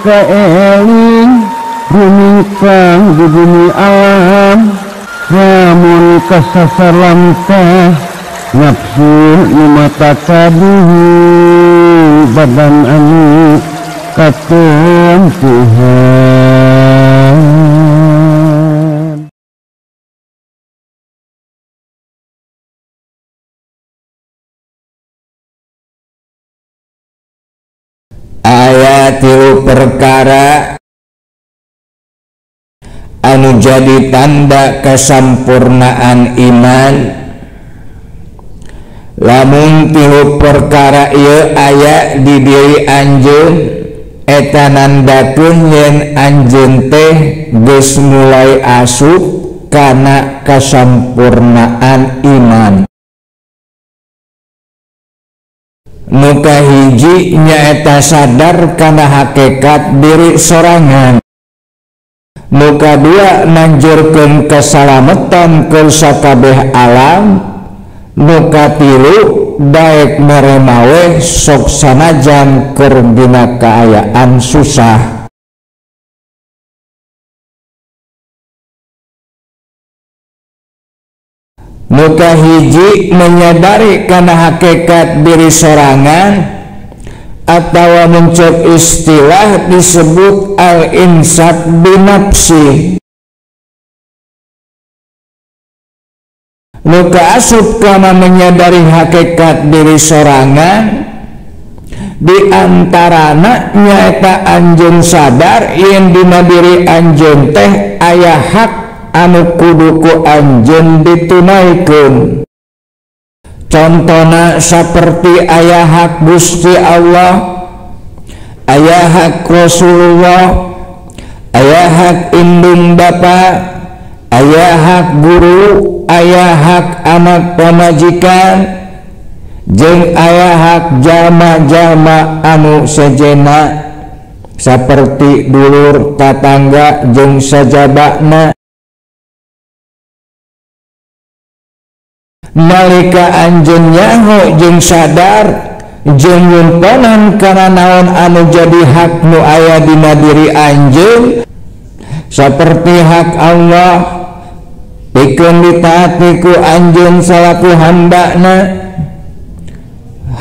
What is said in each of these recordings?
kaeling rumingkang di bumi alam namun kasasalam teh nafsu nu mata kaduhu badan anu katon Tuhan. Aya tilu perkara anu jadi tanda kesampurnaan iman. Lamun tilu perkara ieu aya di diri anjeun eta nandakeun yen anjeun teh geus mulai asup kana kasampurnaan iman. Nu kahiji nyaeta sadar kana hakikat diri sorangan. Nu kadua nanjurkeun kasalametan ke sakabeh alam. Nu katilu daek meremawe sok sanajan keur dina kaayaan susah. Nu kahiji menyadari kana hakikat diri sorangan atawa muncul istilah disebut al-insaf binafsi. Nu kaasup kana menyadari hakikat diri sorangan di antarana nyaeta anjeun sadar yen dina diri anjeun teh aya hak anu kudu ku anjeun ditunaikeun. Contona saperti aya hak Gusti Allah, aya hak Rasulullah, aya hak indung bapa, aya hak guru, aya hak anak pamajikan, jeung aya hak jalma-jalma anu sejenna saperti dulur, tatangga, jeung sajabana. Nalika anjeun nyaho jeung sadar jeung nyimpenan kana naon anu jadi hak nu aya dina diri anjeun saperti hak Allah pikeun ditaati ku anjeun salaku hambana,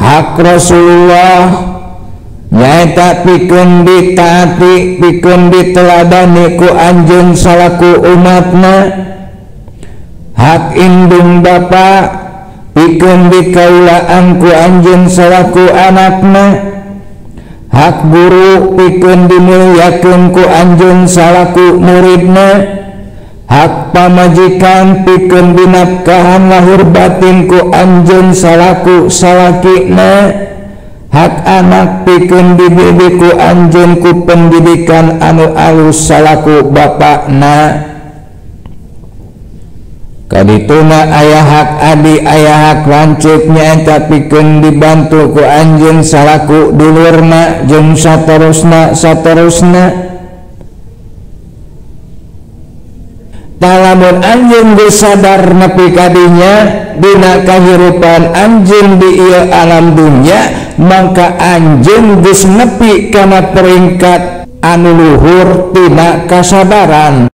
hak Rasulullah nyaeta pikeun ditaati pikeun diteladani ku anjeun salaku umatna, hak indung bapa pikeun dikaulaan ku anjeun salaku anakna, hak guru pikeun dimulyakeun ku anjeun salaku muridna, hak pamajikan pikeun dinafkahan lahir batin ku anjeun salaku salakina, hak anak pikeun dididik ku anjeun ku pendidikan anu alus salaku bapakna. Kadituna aya hak adi aya hak lanceuk nyaeta pikeun dibantu ku anjeun salaku dulurna jeung saterusna. Talamun anjeun geus sadar nepi ka dinya dina kahirupan anjeun di ieu alam dunya, maka anjeun geus nepi kana peringkat anu luhur tina kasadaran.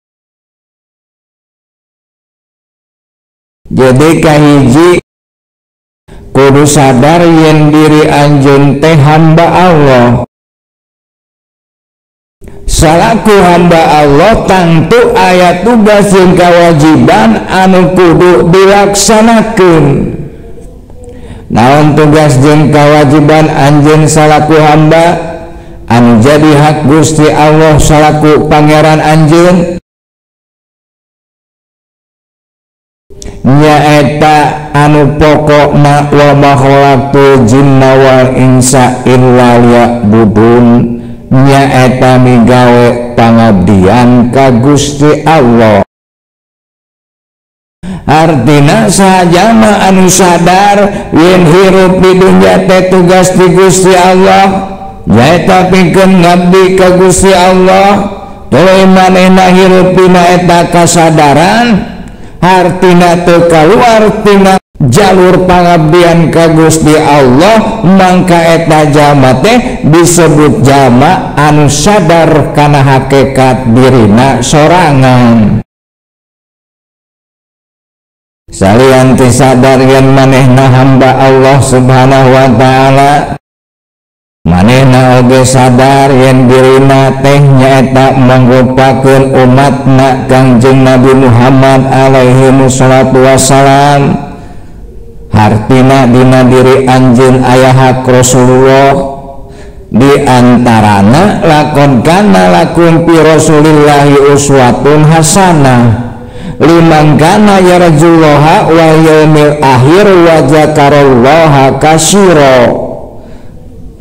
Jadi kahiji kudu sadar yen diri anjeun teh hamba Allah. Salaku hamba Allah tangtu aya tugas jeung kawajiban anu kudu dilaksanakeun. Naon tugas jeung kawajiban anjeun salaku hamba anu jadi hak Gusti Allah salaku pangeran anjeun? Nyaeta anu pokokna wa ma khalaqtul jinna wal insa illa liya'budun, nyaeta migawe pangabdian ka Gusti Allah. Artina sajama anu sadar yen hirup di dunya teh tugas di Gusti Allah nyaeta pikeun ngabdi ka Gusti Allah, tuluy manehna hirup dina eta kasadaran artina teu kaluar tina jalur pangabdian ka Gusti Allah, mangka eta jalma teh disebut jalma anu sadar kana hakikat dirina sorangan. Salian ti sadar yen manehna hamba Allah Subhanahu wa taala, manehna oge sadar yen dirina teh nyaeta mangrupakeun umatna Kangjeng Nabi Muhammad alaihi wassalatu wassalam. Hartina dina diri anjeun aya hak Rasulullah, di antarana lakon kana lakum fi Rasulillahi uswatun hasanah liman kana yarjullaha wal yaumil akhir wa dzakarallaha katsira.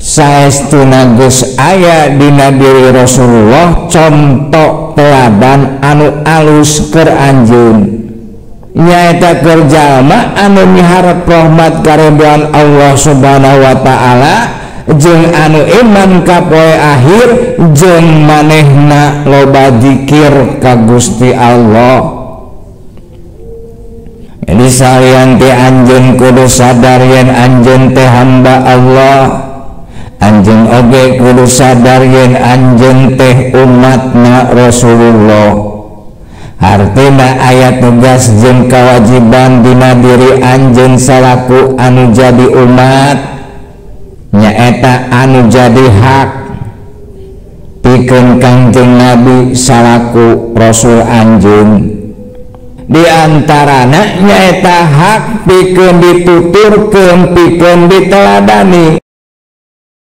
Saestuna geus aya dina diri Rasulullah contoh teladan anu alus keur anjeun, nyaeta keur jalma anu miharep rahmat karidhoan Allah Subhanahu wa taala jeung anu iman ka poe akhir jeung manehna loba zikir ka Gusti Allah. Jadi salian ti anjeun kudu sadar yen anjeun teh hamba Allah, anjeun oge kudu sadar yen anjeun teh umatna Rasulullah. Artina aya tugas jeung kewajiban dina diri anjeun salaku anu jadi umat, nyaeta anu jadi hak pikeun Kangjeng Nabi salaku Rasul anjeun. Di antarana nyaeta hak pikeun dituturkeun, pikeun diteladani,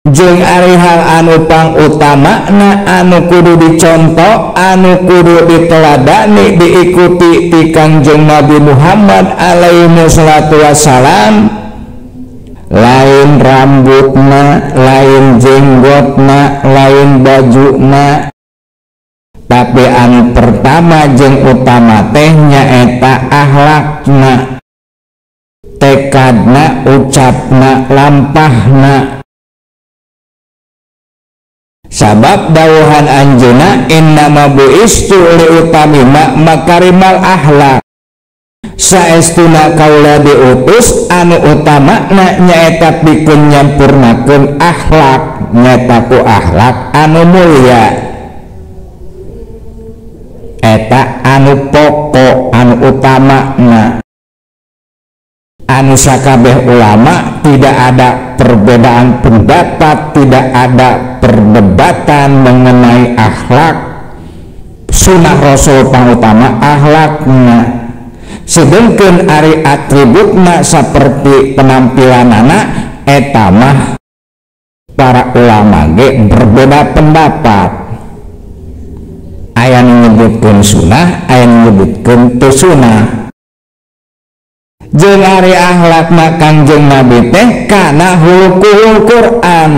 jeung ari hal anu pangutamana anu kudu dicontoh, anu kudu diteladani, diikuti ti Kangjeng Nabi Muhammad alaihi wassalatu wassalam. Lain rambutna, lain jenggotna, lain bajuna, tapi anu pertama jeung utama teh nyaeta akhlakna, tekadna, ucapna, lampahna. Sabab dawuhan anjeunna innama buistu liutamima makarimal akhlak, saestuna kaula diutus anu utamana nyaeta pikeun nyampurnakeun akhlak, nyaeta ku akhlak anu mulya. Eta anu pokok, anu utamana, anu sakabeh ulama tidak ada perbedaan pendapat, tidak ada perdebatan mengenai akhlak. Sunnah Rasul pangutama akhlakna. Sedengkeun ari atributna saperti penampilanana eta mah para ulama ge berbeda pendapat. Aya nu nyebutkeun sunnah, aya nu nyebutkeun teu sunnah. Jeung ari akhlakna Kangjeng Nabi teh kana hulukul Quran.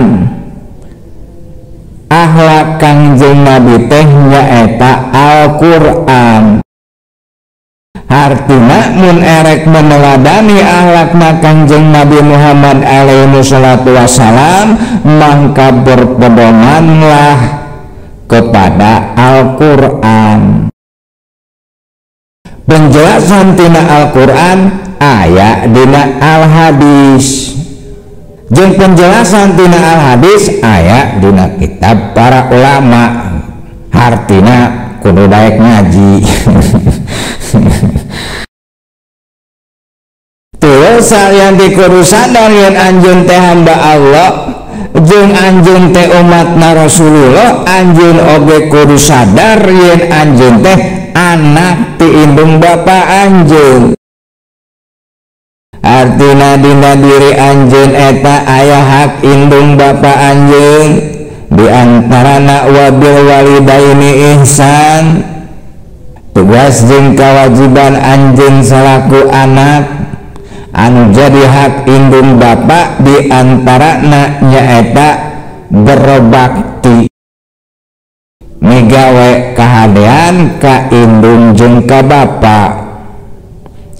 Akhlak Kangjeng Nabi teh nyaeta Al-Qur'an. Artina mun erek meneladani akhlakna Kangjeng Nabi Muhammad alaihi wassalatu wassalam, mangka berpedomanlah kepada Al-Qur'an. Penjelasan tina Al-Qur'an aya dina Al-Hadis, jeung penjelasan tina Al-Hadis aya dina kitab para ulama. Artina kudu daek ngaji. Tuh salian dikudu sadar yen anjeun teh hamba Allah jeung anjeun teh umatna Rasulullah, anjeun oge kudu sadar yen anjeun teh anak ti indung bapa anjeun. Artina dina diri anjeun eta aya hak indung bapa anjeun, di antarana wabil walidaini ihsan. Tugas jeung kewajiban anjeun salaku anak anu jadi hak indung bapa di antarana nyaeta berbakti, migawe kahadean ka indung jeung ka bapa.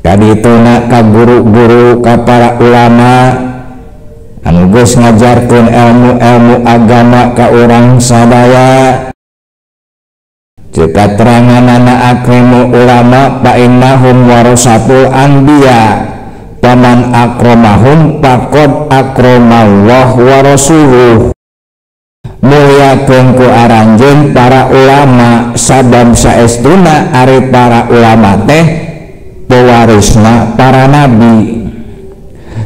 Kadituna ka guru-guru, ka para ulama anu geus ngajarkeun ilmu-ilmu agama ka urang sadaya. Jika teranganana akrimu ulama fa innahum warasatul anbiya, paman akramahum faqad akramallah wa rasuluh. Mulyakeun ku aranjeun para ulama sabab saestuna ari para ulama teh pewarisna para nabi.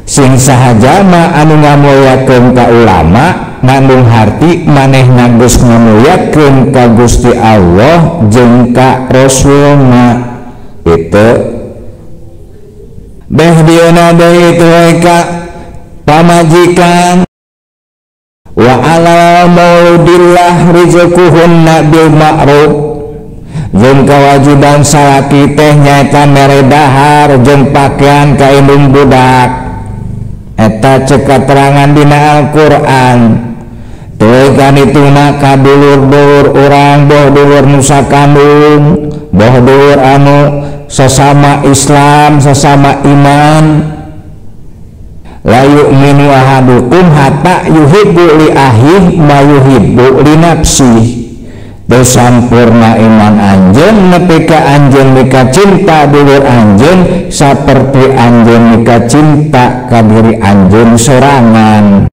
Sing sahajama anu ngamulyakeun ka ulama ngandung harti manehna geus ngamulyakeun ka Gusti Allah jeung ka Rasulna. Itu beh dieuna deui teh ka pamajikan wa ala maudillah rizquhunna bil ma'ruf. Jeung kewajiban salaki teh nyaeta mere dahar jeung pakaian ka indung budak. Eta ceuk katerangan dina Al-Qur'an. Teu kan ituna ka dulur-dulur urang, boh dulur nu sakandung, boh dulur anu sesama Islam, sesama iman. La yu'minu ahadukum hatta yuhibbu li ahihi ma yuhibbu li nafsihi. Teu sampurna iman anjeun nepi ka anjeun mika cinta dulur anjeun saperti anjeun mika cinta ka diri anjeun sorangan.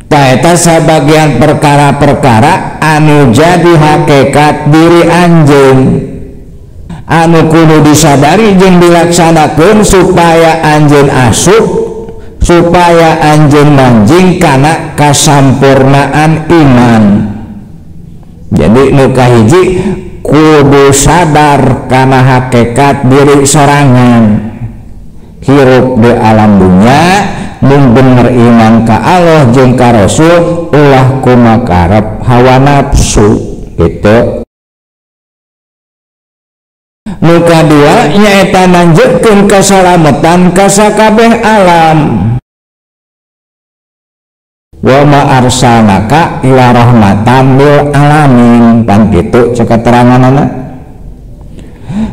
Taeta sabagian perkara-perkara anu jadi hakikat diri anjeun, anu kudu disadari jeung dilaksanakeun supaya anjeun asup, supaya anjeun manjing kana kasampurnaan iman. Jadi nu kahiji kudu sadar kana hakikat diri sorangan. Hirup di alam dunya mun bener iman ka Allah jeung ka Rasul ulah kumakarep hawa nafsu gitu. Nu kadua nyaeta nanjekeun kasalametan ka sakabeh alam. Wa ma arsalnaka ila rahmatan lil alamin. Pan kitu ceuk keteranganna.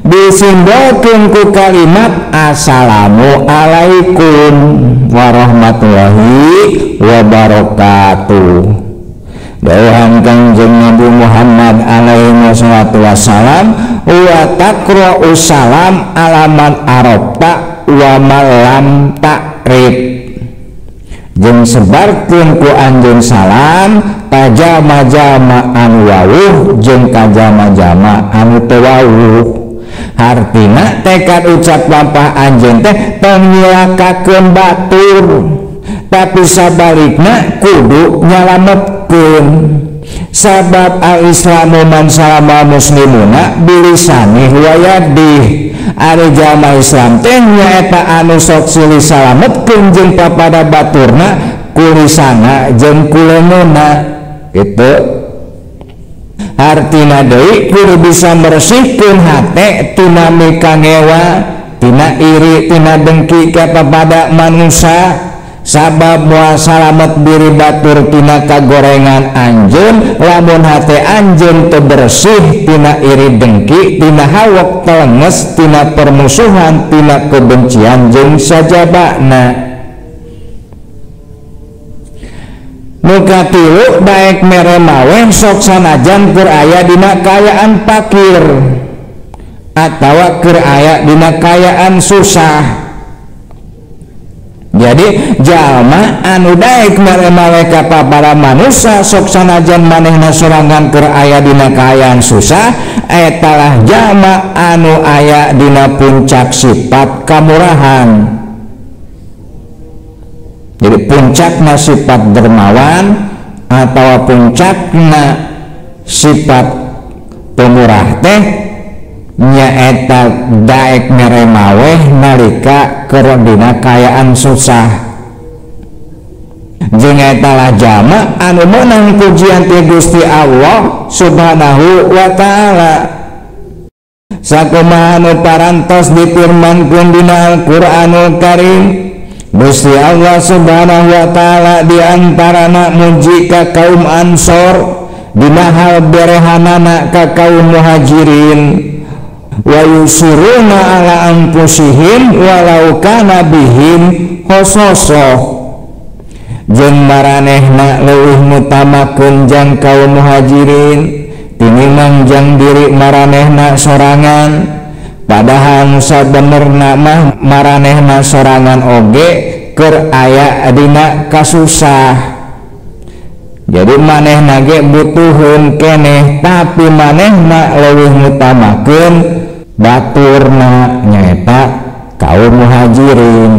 Disimbolkeun ku kalimat assalamu alaikum warahmatullahi wabarakatuh. Dawuhan Kangjeng Nabi Muhammad alaihi wassalatu wassalam, wa taqra'u salam alaman arabta wa malam ta'rif. Jeung sebarkeun ku anjeun salam tajama-jama anu wawuh jeung kajama-jama anu teu wawuh. Hartina tekad ucap lampah anjeun teh tong nyilakakeun batur, tapi sabalikna kudu nyalametkeun. Sabab al-islamu man salama muslimuna bilisanih wa yadih. Ari jamaah Islam teh nyaeta anu sok silih salametkeun jeung papada baturna kulisana jeung kuleungeunna kitu. Artina deui kudu bisa meresihkeun hate tina mikangewa, tina iri, tina dengki ka papada manusia. Sabab moal salamet diri batur tina kagorengan anjeun lamun hate anjeun teu bersih tina iri dengki, tina hawek telenges, tina permusuhan, tina kebencian jeung sajabana. Nu katilu daek mere maweh sok sanajan keur aya dina kaayaan fakir atawa keur aya dina kaayaan susah. Jadi jalma anu daek mere maweh ka para manusia sok sanajan manehna sorangan keur aya dina kaayaan susah, etalah jalma anu aya dina puncak sifat kamurahan. Jadi puncakna sifat dermawan atau puncakna sifat pemurah teh nyaeta daek mere maweh nalika keur dina kaayaan susah. Jeung etalah jalma anu meunang pujian ti Gusti Allah Subhanahu wa taala. Sakumaha anu parantos difirmankeun dina Al-Qur'anul Karim, Gusti Allah Subhanahu wa taala diantarana muji ka kaum Ansor dina hal berehanana ka kaum Muhajirin, wa yusiruna ala anfusihim walau kana bihim khososoh. Jeung maranehna leuwih ngutamakeun jang kaum Muhajirin tinimbang jang diri maranehna sorangan. padahal sabenerna mah maranehna sorangan oge keur aya dina kasusah. Jadi manehna ge butuhun keneh, tapi manehna leuwih ngutamakeun baturna nyaeta kaum muhajirin.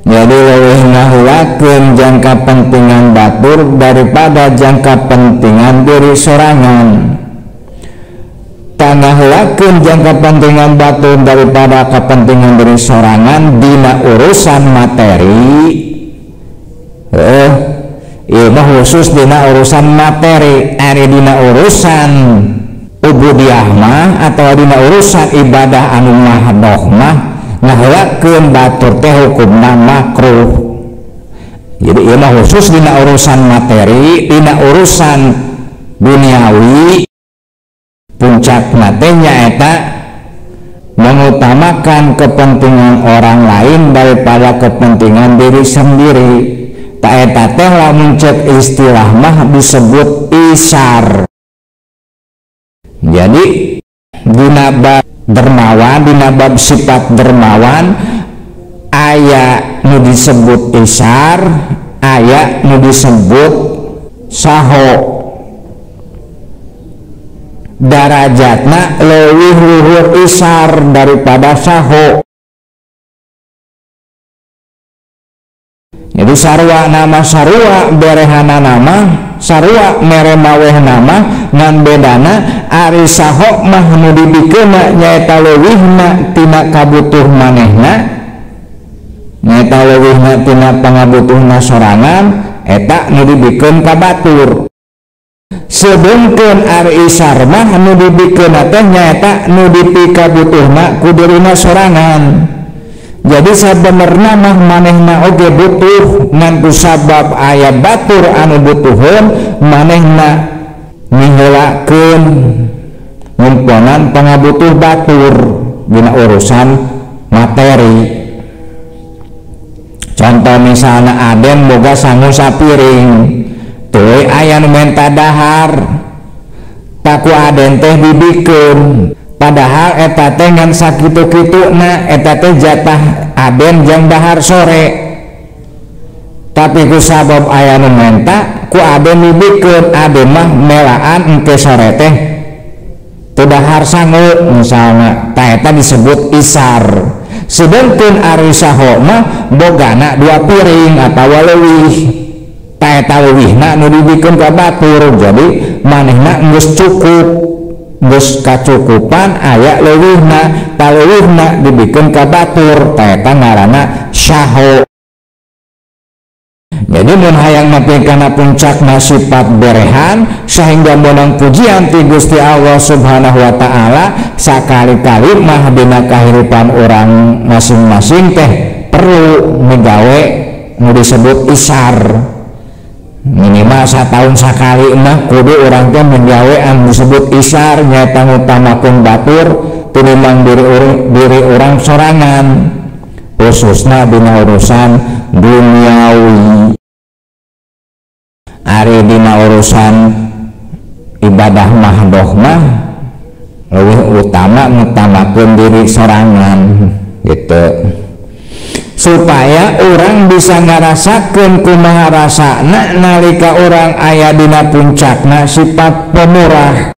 Jadi leuwih ngahulakeun jangka pentingan batur daripada jangka pentingan diri sorangan. Ngahulakeun jangka pentingan batur daripada kepentingan diri sorangan dina urusan materi. Ieu mah khusus dina urusan materi. Ari dina urusan ubudiyah mah atau dina urusan ibadah anu mahdoh mah ngahulakeun batur teh hukumna makruh. Jadi ieu mah khusus dina urusan materi. Dina urusan duniawi puncakna teh nyaeta mengutamakan kepentingan orang lain daripada kepentingan diri sendiri. Ta eta teh lamun cek istilah mah disebut isar. Jadi dina bab dermawan, dina bab sifat dermawan aya nu disebut isar, aya nu disebut saho. Darajatna leuwih luhur isar daripada saho. Jadi sarua nama sarua berehana nama sarua mere maweh nama ngan bedana ari saho mah nu dibikeunna nyaeta leuwihna tina kabutuh manehna, nyaeta leuwihna tina pangabutuhna sorangan eta nu dibikeun ka batur. Sedengkeun ari isar mah nu dibikeunna teh nyaeta nu dipikabutuhna ku dirina sorangan. Jadi sabenerna mah manehna oge butuh ngan kusabab aya batur anu butuhun manehna nihulakeun ngumponan pangabutuh batur dina urusan materi. Contoh misalnya aden boga sangu sapiring, teu aya nu menta dahar, taku aden teh dibikeun. Padahal eta teh ngan sakitu-kituna eta teh jatah aden jang dahar sore. Tapi ku sabab aya nu menta ku aden dibikeun, aden mah melaan engke sore teh teu dahar sangu misalna, ta eta disebut isar. Sedengkeun ari saho mah bogana 2 piring atawa leuwih, ta eta leuwihna nu dibikeun ka batur. Jadi manehna geus cukup, geus kacukupan aya leuwihna, ta leuwihna dibikeun ka batur, ta eta ngaranna saho. Jadi mun hayang nepi kana puncakna sifat berehan sehingga menang pujian ti Gusti Allah Subhanahu wa taala, sakali-kali mah dina kahirupan orang masing-masing teh perlu migawe nu disebut isar. Minimal satahun sakali mah kudu urang teh mengawe anu disebut isar, nyaeta ngutamakeun batur tinimbang diri orang sorangan, khususna dina urusan duniawi. Ari dina urusan ibadah mahdoh mah leuwih utama ngutamakeun diri sorangan gitu, supaya orang bisa ngarasakeun kumaha rasana nalika orang aya dina puncakna sifat pemurah.